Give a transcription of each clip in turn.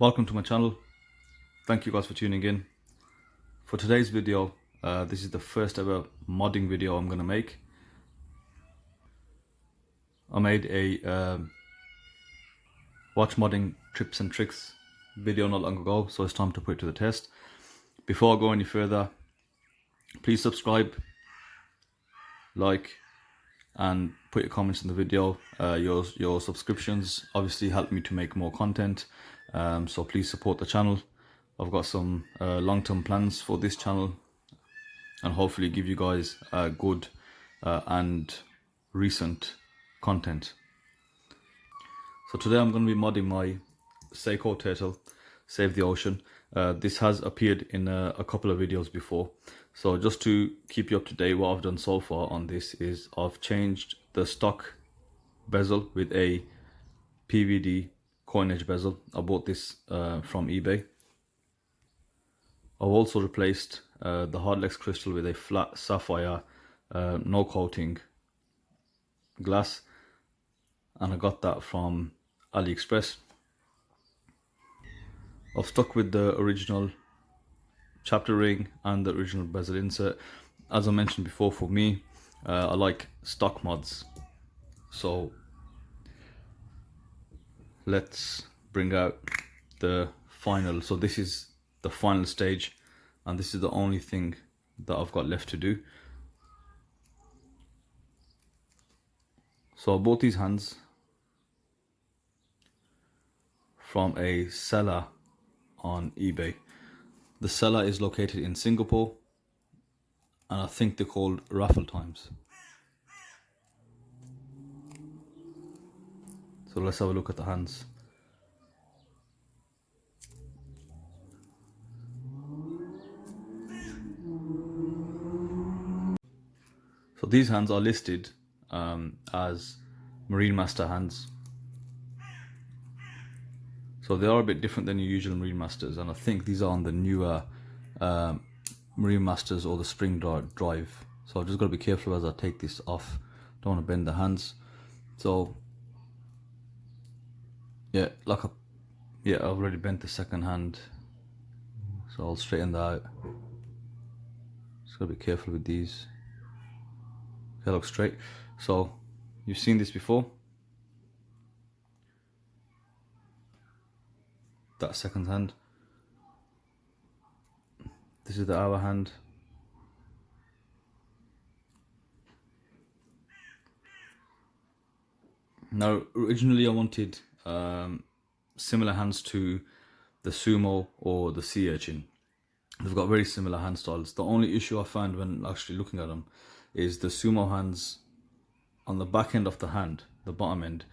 Welcome to my channel. Thank you guys for tuning in. For today's video, this is the first ever modding video I'm gonna make. I made a watch modding tips and tricks video not long ago, so it's time to put it to the test. Before I go any further, please subscribe, like, and put your comments in the video. Your subscriptions obviously help me to make more content, so please support the channel. I've got some long-term plans for this channel and hopefully give you guys good and recent content. So today I'm going to be modding my Seiko Turtle, Save the Ocean. This has appeared in a couple of videos before. So just to keep you up to date, what I've done so far on this is I've changed the stock bezel with a PVD coin edge bezel. I bought this from eBay. I've also replaced the hardlex crystal with a flat sapphire no coating glass, and I got that from AliExpress. I've stuck with the original chapter ring and the original bezel insert. As I mentioned before, for me, I like stock mods. So let's bring out the final. So this is the final stage, and this is the only thing that I've got left to do. So I bought these hands from a seller on eBay. The seller is located in Singapore, and I think they're called raffles-time. So let's have a look at the hands. So these hands are listed as Marinemaster hands. So they are a bit different than your usual Marinemasters, and I think these are on the newer Marinemasters or the spring drive. So I've just got to be careful as I take this off. Don't want to bend the hands. So yeah, I've already bent the second hand, so I'll straighten that out. Just got to be careful with these. They look straight. So you've seen this before. That second hand. This is the hour hand. Now originally I wanted similar hands to the sumo or the sea urchin. They've got very similar hand styles. The only issue I found when actually looking at them is the sumo hands, on the back end of the hand, the bottom end,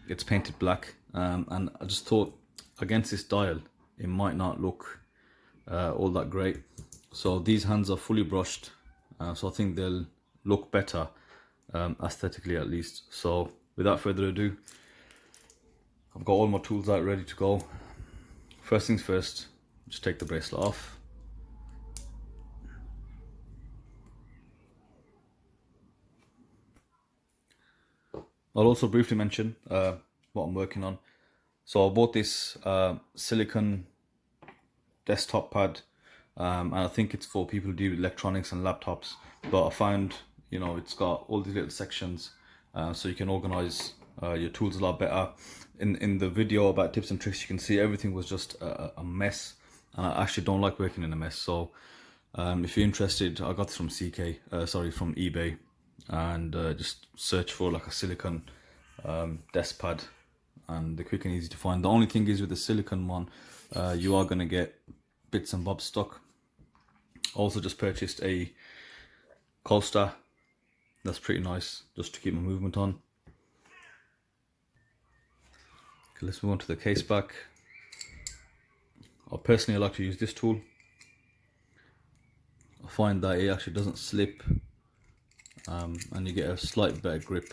it's painted black, and I just thought against this dial it might not look all that great. So these hands are fully brushed, so I think they'll look better aesthetically at least. So without further ado, I've got all my tools out ready to go. First things first, just take the bracelet off. I'll also briefly mention what I'm working on. So I bought this silicone desktop pad, and I think it's for people who do electronics and laptops, but I found, you know, it's got all these little sections, so you can organize your tools a lot better. In the video about tips and tricks, you can see everything was just a mess, and I actually don't like working in a mess. So if you're interested, I got this from from eBay, and just search for like a silicone desk pad, and they're quick and easy to find. The only thing is with the silicone one, you are going to get bits and bobs stuck. Also just purchased a coaster. That's pretty nice, just to keep my movement on. Okay, let's move on to the case back. I personally like to use this tool. I find that it actually doesn't slip, and you get a slight better grip.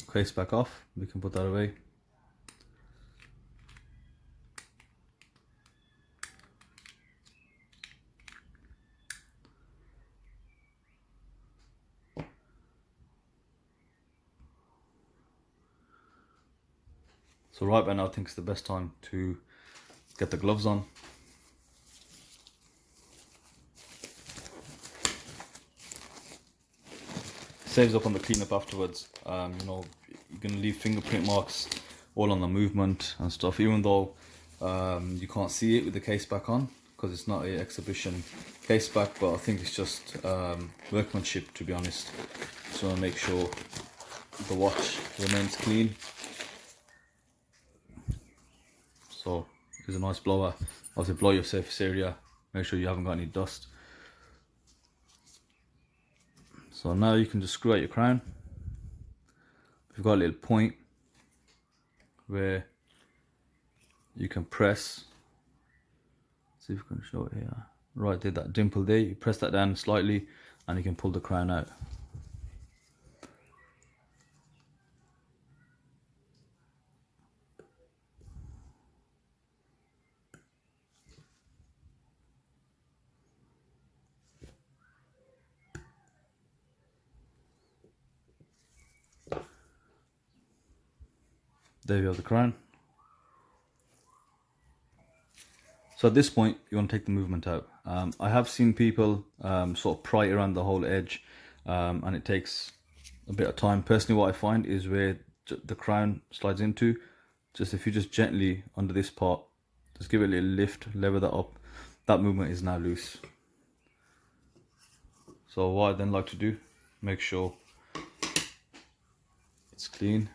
case back off. We can put that away. So right by now I think it's the best time to get the gloves on. Saves up on the cleanup afterwards. You know, you're going to leave fingerprint marks all on the movement and stuff, even though you can't see it with the case back on because it's not an exhibition case back, but I think it's just workmanship, to be honest. Just want to make sure the watch remains clean. So here's a nice blower. Obviously blow your surface area, make sure you haven't got any dust. So now you can just screw out your crown. You've got a little point where you can press. See if we can show it here. Right there, that dimple there, you press that down slightly and you can pull the crown out. There you have the crown. So at this point, you want to take the movement out. I have seen people sort of pry around the whole edge, and it takes a bit of time. Personally, what I find is where the crown slides into, just if you just gently under this part, just give it a little lift, lever that up, that movement is now loose. So what I then like to do, make sure it's clean.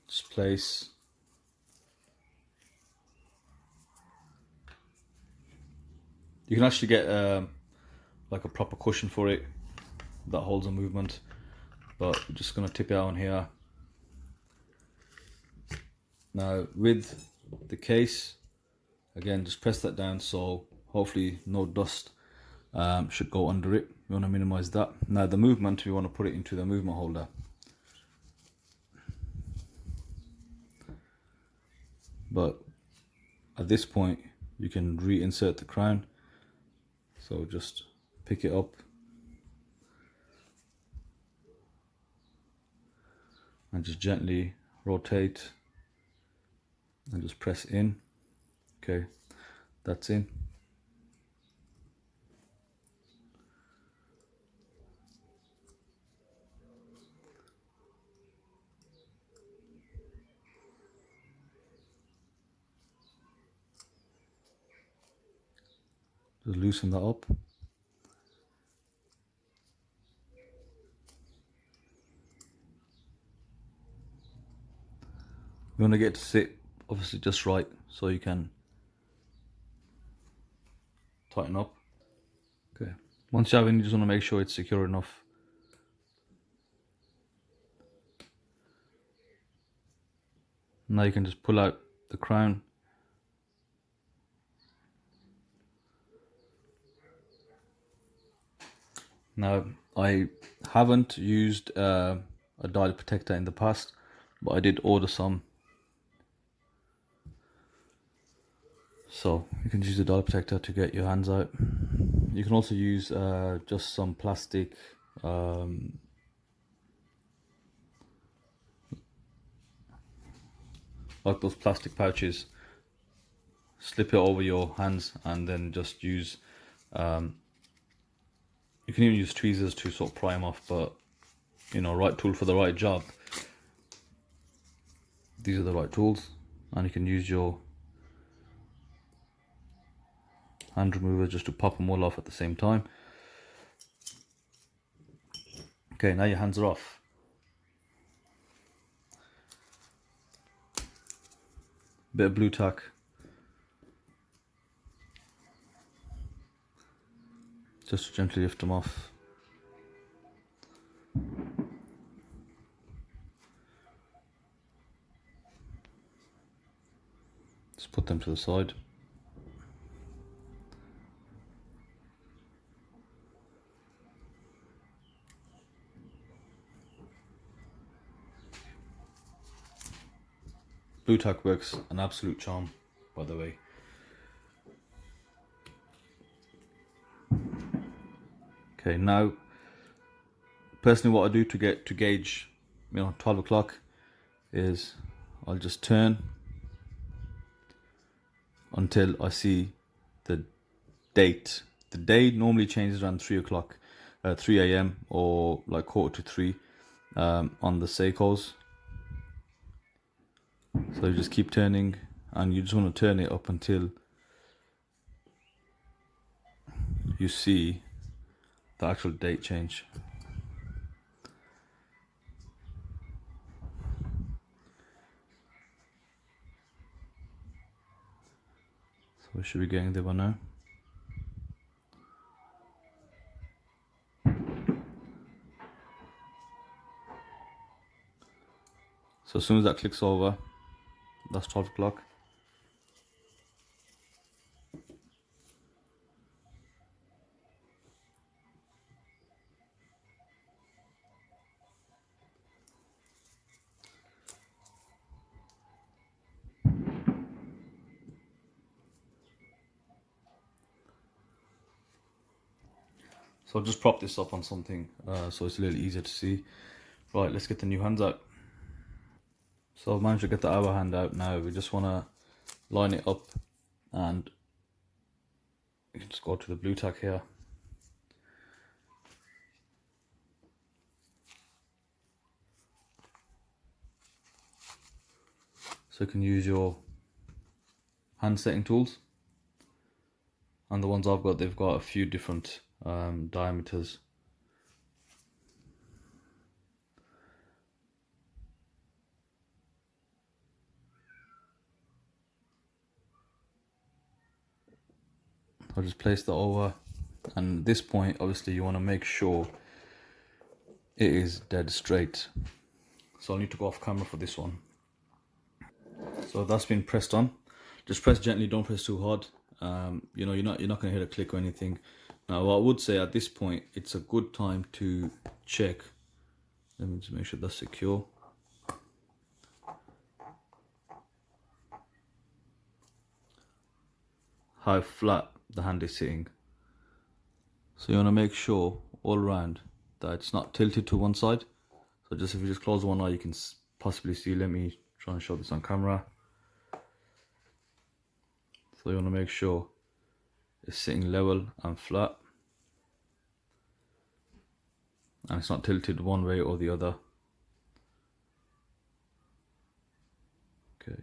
Just place. You can actually get like a proper cushion for it that holds a movement, but we're just going to tip it out on here. Now with the case, again, just press that down so hopefully no dust should go under it. We want to minimize that. Now the movement, we want to put it into the movement holder. But at this point you can reinsert the crown, so just pick it up and just gently rotate and just press in. Okay, that's in. Just loosen that up. You want to get it to sit obviously just right so you can tighten up. Okay, once you have it, you just want to make sure it's secure enough. Now you can just pull out the crown. Now I haven't used a dial protector in the past, but I did order some. So you can use a dial protector to get your hands out. You can also use just some plastic like those plastic pouches, slip it over your hands and then just use you can even use tweezers to sort of pry them off, but you know, right tool for the right job. These are the right tools, and you can use your hand remover just to pop them all off at the same time. Okay, now your hands are off. Bit of blue tack. Just to gently lift them off. Just put them to the side. blue tack works an absolute charm, by the way. Okay, now personally what I do to gauge 12 o'clock is I'll just turn until I see the date. The day normally changes around 3 o'clock, 3 a.m. or like 2:45 on the Seikos. So you just keep turning, and you just want to turn it up until you see the actual date change. So we should be getting there by now. So as soon as that clicks over, that's 12 o'clock. So I'll just prop this up on something so it's a little easier to see. Right, let's get the new hands out. So I've managed to get the hour hand out now. We just want to line it up, and you can just go to the blue tack here. So you can use your hand setting tools, and the ones I've got, they've got a few different diameters. I'll just place that over, and at this point obviously you want to make sure it is dead straight. So I'll need to go off camera for this one. So that's been pressed on. Just press gently, don't press too hard. You're not going to hear a click or anything. Now what I would say at this point, it's a good time to check. Let me just make sure that's secure. How flat the hand is sitting. So you want to make sure all around that it's not tilted to one side. So just if you just close one eye, you can possibly see. Let me try and show this on camera. So you want to make sure it's sitting level and flat, and it's not tilted one way or the other. Okay,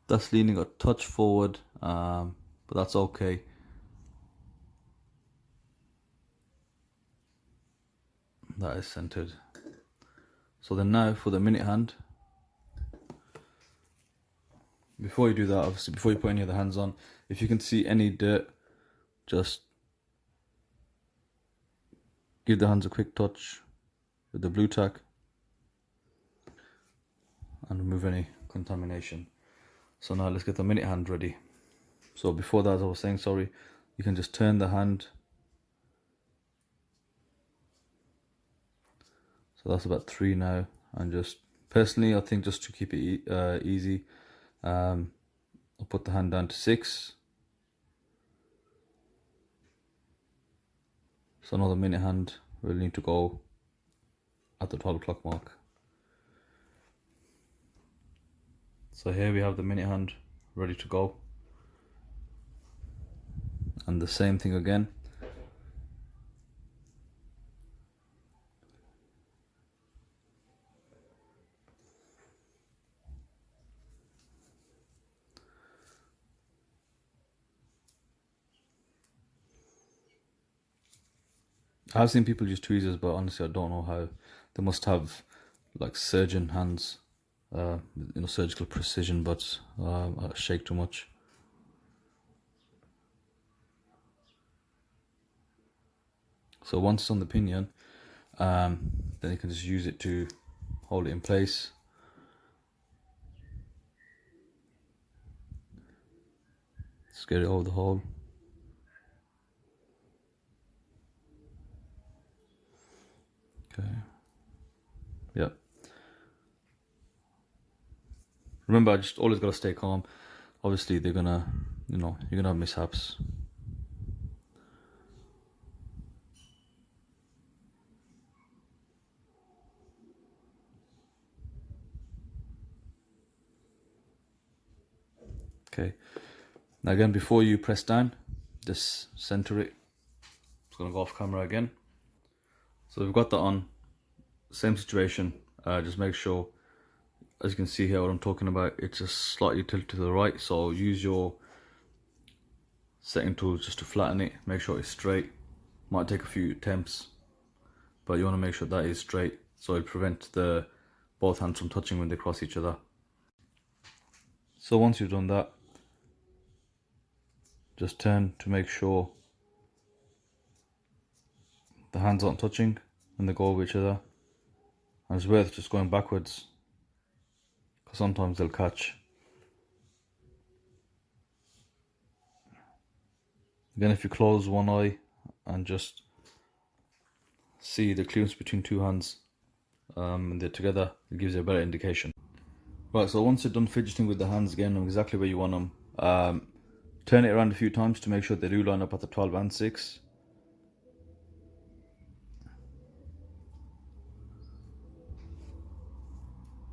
that's leaning a touch forward, but that's okay. That is centered. So then now for the minute hand, before you do that, obviously before you put any of the hands on, if you can see any dirt, just give the hands a quick touch with the blue tack and remove any contamination. So now let's get the minute hand ready. So before that, as I was saying, sorry, you can just turn the hand. So that's about 3 now, and just personally, I think just to keep it easy, I'll put the hand down to 6. So another minute hand will need to go at the 12 o'clock mark. So here we have the minute hand ready to go, and the same thing again. I've seen people use tweezers, but honestly I don't know how. They must have like surgeon hands, surgical precision, but I shake too much. So once it's on the pinion, then you can just use it to hold it in place. Just get it over the hole. Okay. Yep. Remember, I just always got to stay calm. Obviously, they're gonna, you know, you're gonna have mishaps. Okay. Now again, before you press down, just center it. It's gonna go off camera again. So we've got that on. Same situation. Just make sure, as you can see here, what I'm talking about, it's just slightly tilted to the right. So use your setting tool just to flatten it. Make sure it's straight. Might take a few attempts, but you want to make sure that is straight, so it prevents the both hands from touching when they cross each other. So once you've done that, just turn to make sure the hands aren't touching when they go over each other. And it's worth just going backwards, because sometimes they'll catch. Again, if you close one eye and just see the clearance between two hands and they're together, it gives you a better indication. Right, so once you're done fidgeting with the hands again, and exactly where you want them, turn it around a few times to make sure they do line up at the 12 and 6.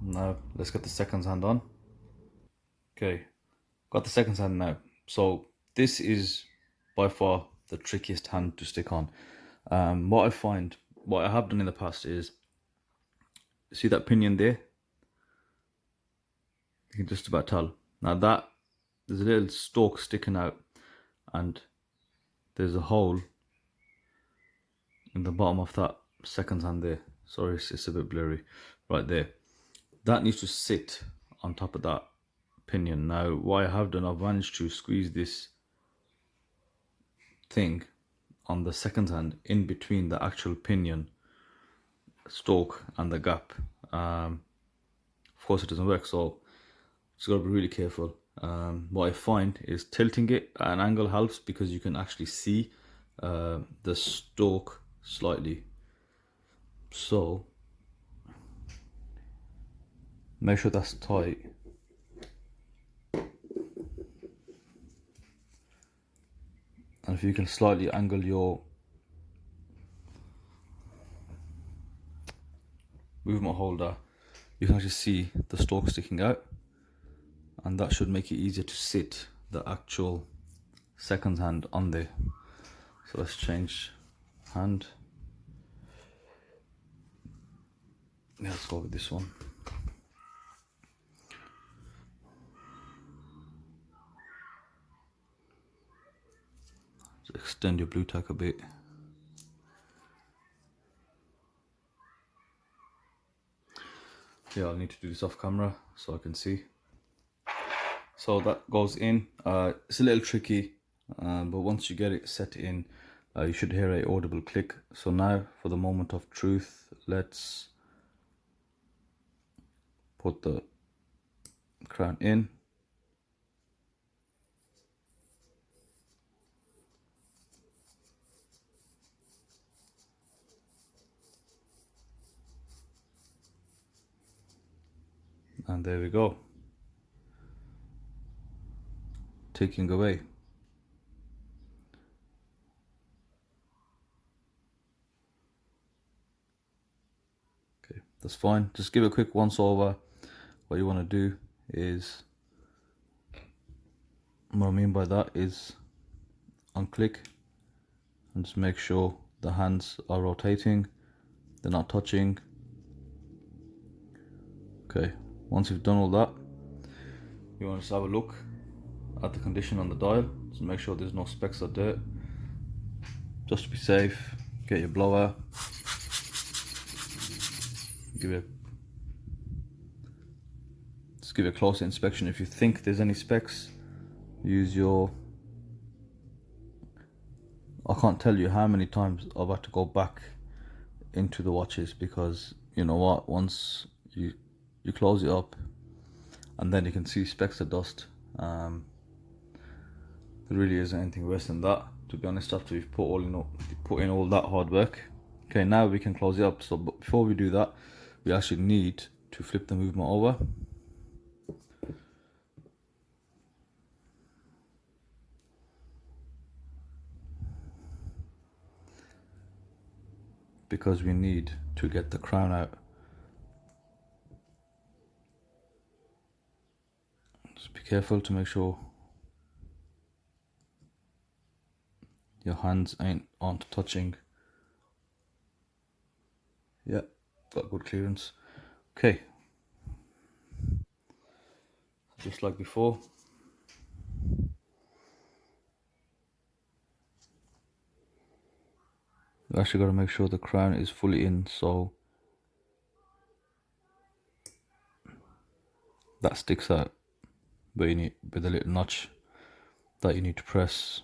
Now let's get the second hand on. Okay, got the second hand now. So this is by far the trickiest hand to stick on. What I have done in the past is, see that pinion there? You can just about tell. Now that there's a little stalk sticking out, and there's a hole in the bottom of that second hand there. Sorry, it's a bit blurry. Right there. That needs to sit on top of that pinion. Now what I have done, I've managed to squeeze this thing on the second hand in between the actual pinion stalk and the gap. Of course it doesn't work, so just gotta be really careful. What I find is tilting it at an angle helps, because you can actually see the stalk slightly. So make sure that's tight. And if you can slightly angle your movement holder, you can actually see the stalk sticking out, and that should make it easier to sit the actual second hand on there. So let's change hand. Yeah, let's go with this one. Just extend your blue tack a bit. Yeah, I'll need to do this off camera so I can see. So that goes in. It's a little tricky, but once you get it set in, you should hear an audible click. So now for the moment of truth, let's put the crown in. And there we go. Taking away. Okay, that's fine. Just give it a quick once over. What you want to do is, what I mean by that is unclick and just make sure the hands are rotating, they're not touching. Okay, once you've done all that, you want to just have a look at the condition on the dial, so make sure there's no specks or dirt. Just to be safe, get your blower, give it a closer inspection. If you think there's any specks, use your, I can't tell you how many times I've had to go back into the watches, because you know what, once you close it up and then you can see specks of dust. There really isn't anything worse than that, to be honest, after we've put in all that hard work. Okay, now we can close it up. So but before we do that, we actually need to flip the movement over. because we need to get the crown out. Just be careful to make sure your hands aren't touching. Yeah, got good clearance. Okay, just like before. You actually got to make sure the crown is fully in, so that sticks out, but you need with a little notch that you need to press.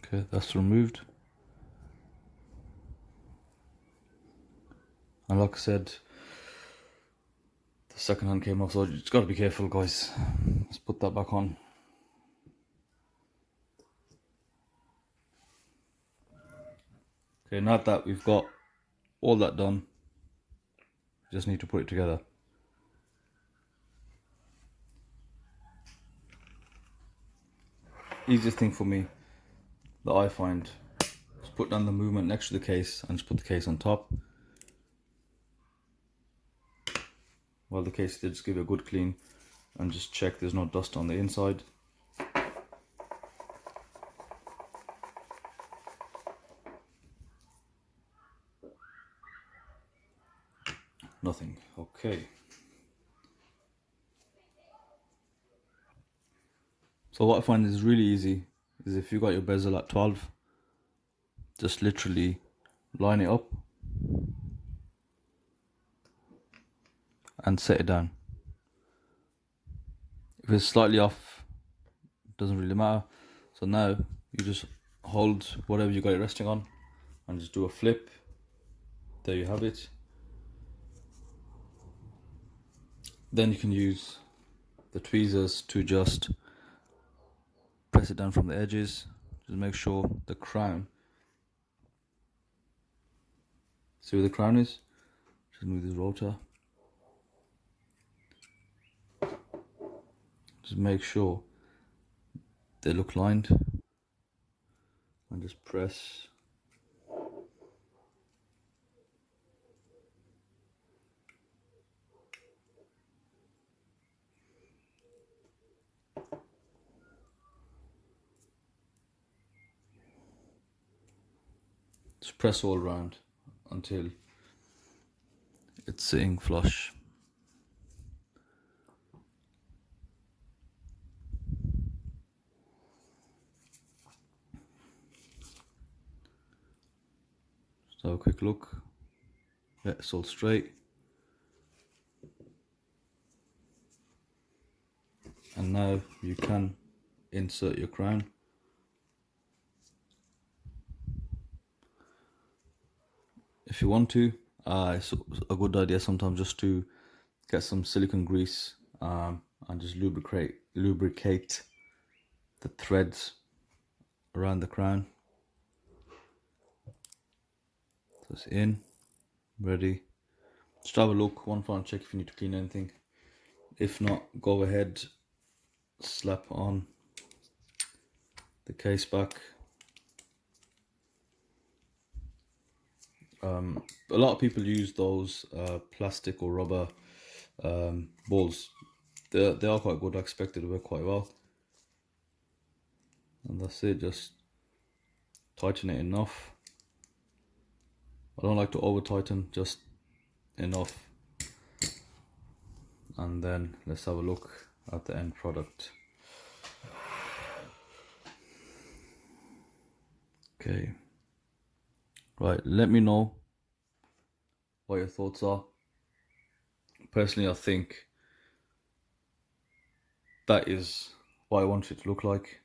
Okay, that's removed. And like I said, the second hand came off, so you just got to be careful, guys. Let's put that back on. Okay, now that we've got all that done, just need to put it together. Easiest thing for me that I find is put down the movement next to the case and just put the case on top. While the case did, just give it a good clean and just check there's no dust on the inside. Nothing. Okay. So what I find is really easy is if you got your bezel at 12, just literally line it up and set it down. If it's slightly off, it doesn't really matter. So now you just hold whatever you got it resting on and just do a flip. There you have it. Then you can use the tweezers to just press it down from the edges. Just make sure the crown, see where the crown is? Just move this rotor. Just make sure they look lined and just press. Just press all around until it's sitting flush. Just have a quick look. Yeah, it's all straight. And now you can insert your crown. If you want to, it's a good idea sometimes just to get some silicone grease and just lubricate the threads around the crown. So it's in, ready. Just have a look, one final check if you need to clean anything. If not, go ahead, slap on the case back. A lot of people use those plastic or rubber balls. They are quite good. I expect it to work quite well. And that's it, just tighten it enough. I don't like to over tighten, just enough. And then let's have a look at the end product. Okay. Right, let me know what your thoughts are. Personally, I think that is what I want it to look like.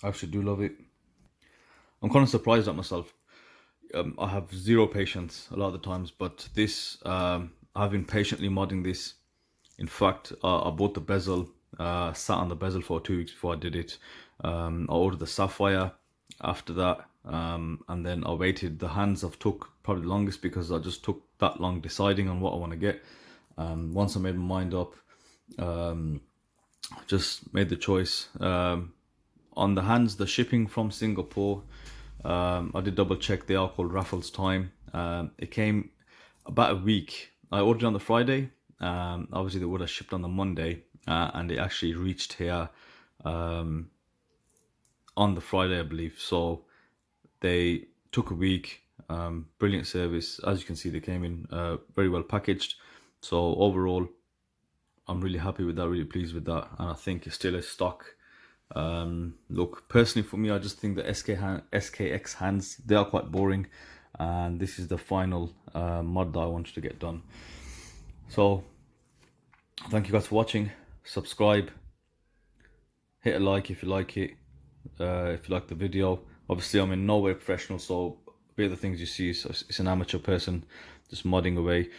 I actually do love it. I'm kind of surprised at myself. I have zero patience a lot of the times, but this, I've been patiently modding this. In fact, I bought the bezel Sat on the bezel for 2 weeks before I did it. I ordered the Sapphire after that, and then I waited. The hands have took probably the longest because I just took that long deciding on what I want to get. Once I made my mind up, just made the choice. On the hands, the shipping from Singapore, I did double check. They are called raffles-time. It came about a week. I ordered on the Friday. Obviously they would have shipped on the Monday, and it actually reached here on the Friday, I believe. So they took a week. Brilliant service. As you can see, they came in very well packaged. So overall, I'm really happy with that, really pleased with that, and I think it's still a stock. Look, personally for me, I just think the SKX hands, they are quite boring, and this is the final mod that I wanted to get done. So thank you guys for watching. Subscribe, hit a like if you like it, if you like the video. Obviously I'm in no way professional, so a bit of the things you see is it's an amateur person just modding away.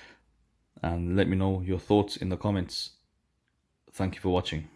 And let me know your thoughts in the comments. Thank you for watching.